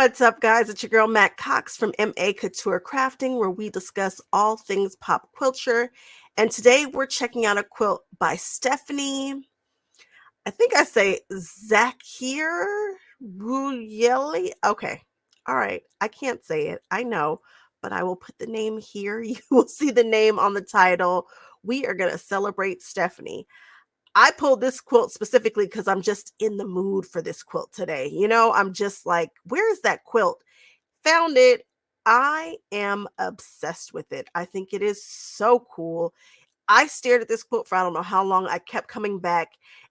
What's up, guys? It's your girl Mac Cox from Couture Crafting, where we discuss all things pop culture. And today we're checking out a quilt by Stephanie. I think I say Zacharer Ruyle. Okay. All right. I can't say it. I know, but I will put the name here. You will see the name on the title. We are going to celebrate Stephanie. I pulled this quilt specifically because I'm just in the mood for this quilt today. I'm just like, where is that quilt? Found it. I am obsessed with it. I think it is so cool. I stared at this quilt for I don't know how long. I kept coming back.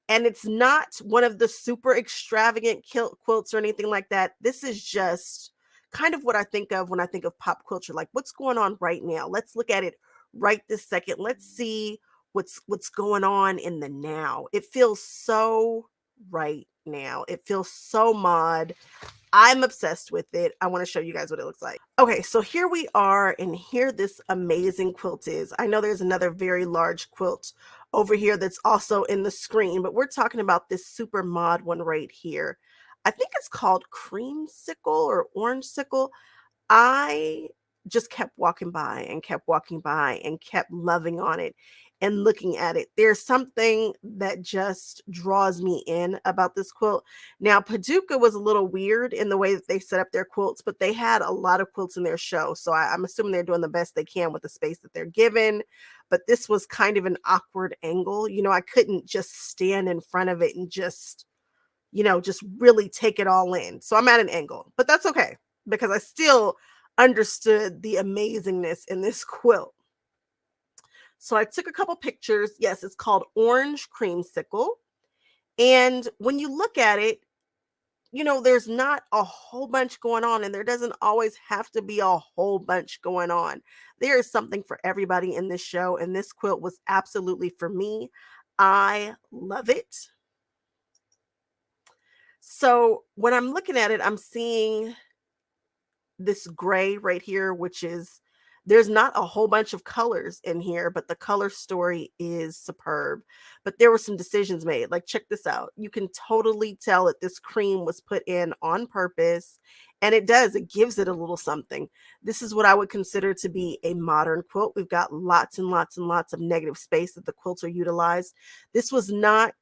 And it's not one of the super extravagant quilts or anything like that. This is just kind of what I think of when I think of pop culture. Like, what's going on right now? Let's look at it right this second. Let's see what's going on in the now. It feels so right now. It feels so mod. I'm obsessed with it. I want to show you guys what it looks like. Okay, so here we are, and here this amazing quilt is. I know there's another very large quilt over here that's also in the screen, but we're talking about this super mod one right here. I think it's called Creamsicle or Orange Sickle. I just kept walking by and kept walking by and kept loving on it and looking at it. There's something that just draws me in about this quilt. Now, Paducah was a little weird in the way that they set up their quilts, but they had a lot of quilts in their show. So I'm assuming they're doing the best they can with the space that they're given. But this was kind of an awkward angle. I couldn't just stand in front of it and just really take it all in. So I'm at an angle, but that's okay because I still understood the amazingness in this quilt. So I took a couple pictures. Yes, it's called Orange Creamsicle. And when you look at it, there's not a whole bunch going on, and there doesn't always have to be a whole bunch going on. There is something for everybody in this show, and this quilt was absolutely for me. I love it. So when I'm looking at it, I'm seeing this gray right here, which is, there's not a whole bunch of colors in here, but the color story is superb. But there were some decisions made. Like, check this out. You can totally tell that this cream was put in on purpose. And it gives it a little something. This is what I would consider to be a modern quilt. We've got lots and lots and lots of negative space that the quilts are utilized. This was not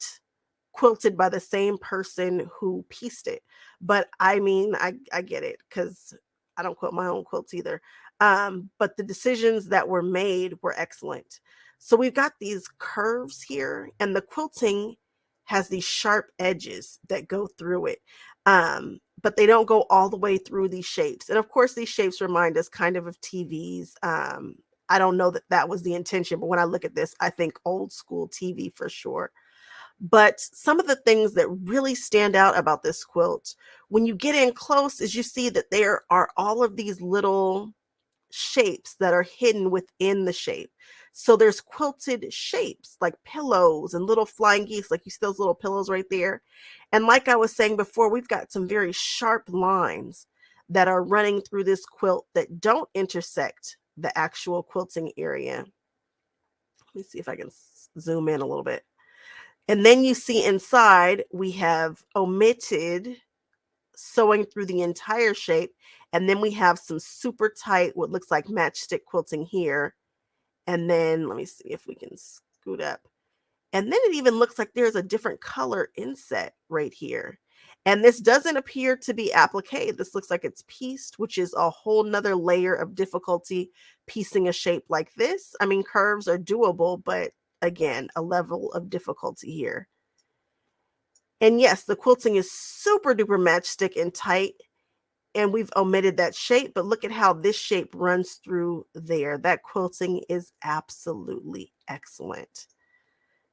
quilted by the same person who pieced it. But I mean, I get it because I don't quilt my own quilts either. But the decisions that were made were excellent. So we've got these curves here, and the quilting has these sharp edges that go through it. But they don't go all the way through these shapes. And of course, these shapes remind us kind of TVs. I don't know that that was the intention, but when I look at this, I think old school TV for sure. But some of the things that really stand out about this quilt, when you get in close, is you see that there are all of these little shapes that are hidden within the shape. So there's quilted shapes like pillows and little flying geese, like you see those little pillows right there. And like I was saying before, we've got some very sharp lines that are running through this quilt that don't intersect the actual quilting area. Let me see if I can zoom in a little bit. And then you see inside, we have omitted sewing through the entire shape. And then we have some super tight, what looks like matchstick quilting here. And then let me see if we can scoot up. And then it even looks like there's a different color inset right here. And this doesn't appear to be applique. This looks like it's pieced, which is a whole nother layer of difficulty piecing a shape like this. I mean, curves are doable, but again, a level of difficulty here. And yes, the quilting is super duper matchstick and tight, and we've omitted that shape, but look at how this shape runs through there. That quilting is absolutely excellent.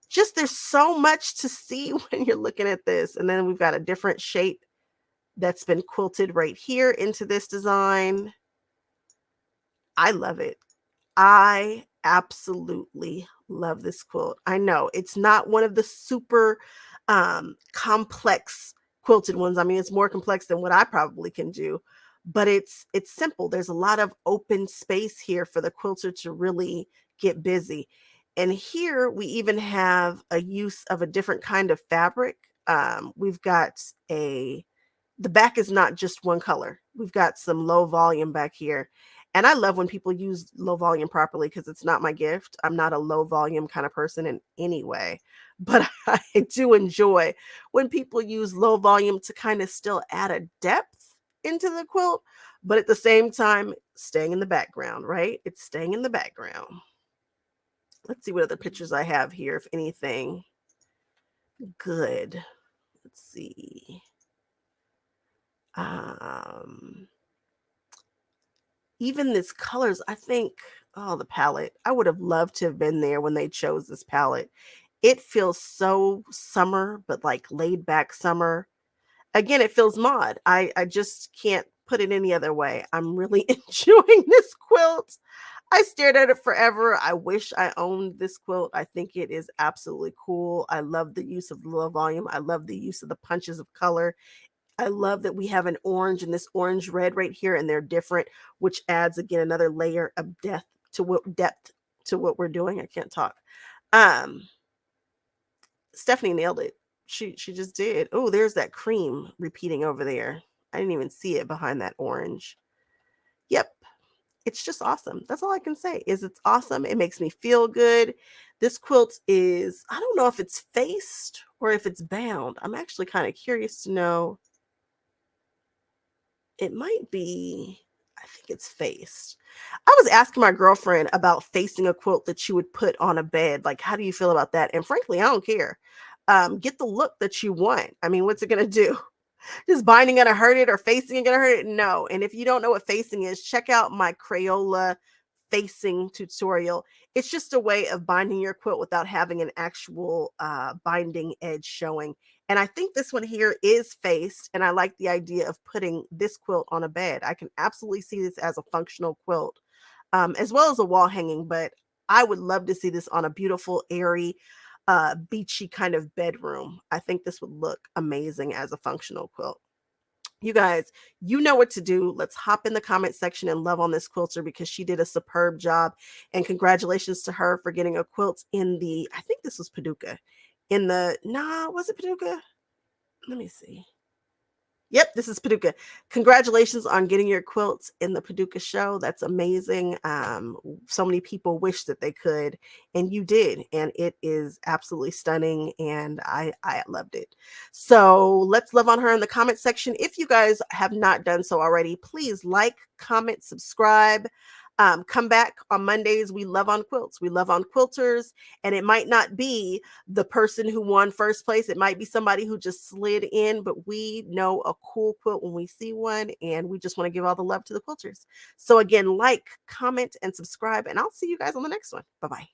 Just there's so much to see when you're looking at this. And then we've got a different shape that's been quilted right here into this design. I love it. I absolutely love this quilt. I know it's not one of the super complex quilted ones. I mean, it's more complex than what I probably can do, but it's simple. There's a lot of open space here for the quilter to really get busy. And here we even have a use of a different kind of fabric. We've got a the back is not just one color. We've got some low volume back here. And I love when people use low volume properly because it's not my gift. I'm not a low volume kind of person in any way. But I do enjoy when people use low volume to kind of still add a depth into the quilt, but at the same time, staying in the background, right? It's staying in the background. Let's see what other pictures I have here, if anything good. Let's see. Um, Even this colors, I think, oh, the palette. I would have loved to have been there when they chose this palette. It feels so summer, but like laid back summer. Again, it feels mod. I just can't put it any other way. I'm really enjoying this quilt. I stared at it forever. I wish I owned this quilt. I think it is absolutely cool. I love the use of the low volume. I love the use of the punches of color. I love that we have an orange and this orange red right here, and they're different, which adds again another layer of depth to what we're doing. I can't talk. Um, Stephanie nailed it. She just did. Oh, there's that cream repeating over there. I didn't even see it behind that orange. Yep. It's just awesome. That's all I can say is it's awesome. It makes me feel good. This quilt is, I don't know if it's faced or if it's bound. I'm actually kind of curious to know. It might be, I think it's faced. I was asking my girlfriend about facing a quilt that you would put on a bed. Like, how do you feel about that? And frankly, I don't care. Get the look that you want. I mean, what's it going to do? Is binding going to hurt it or facing it going to hurt it? No. And if you don't know what facing is, check out my Crayola facing tutorial. It's just a way of binding your quilt without having an actual binding edge showing. And I think this one here is faced, and I like the idea of putting this quilt on a bed. I can absolutely see this as a functional quilt, as well as a wall hanging, but I would love to see this on a beautiful, airy, beachy kind of bedroom. I think this would look amazing as a functional quilt. You guys, you know what to do. Let's hop in the comment section and love on this quilter because she did a superb job. And congratulations to her for getting a quilt in the, I think this was Paducah. In the, nah, was it Paducah? Let me see. Yep, this is Paducah. Congratulations on getting your quilts in the Paducah show. That's amazing. So many people wish that they could, and you did, and it is absolutely stunning. And I loved it. So let's love on her in the comment section. If you guys have not done so already, please like, comment, subscribe. Come back on Mondays. We love on quilts. We love on quilters, and it might not be the person who won first place. It might be somebody who just slid in, but we know a cool quilt when we see one, and we just want to give all the love to the quilters. So again, like, comment, and subscribe, and I'll see you guys on the next one. Bye-bye.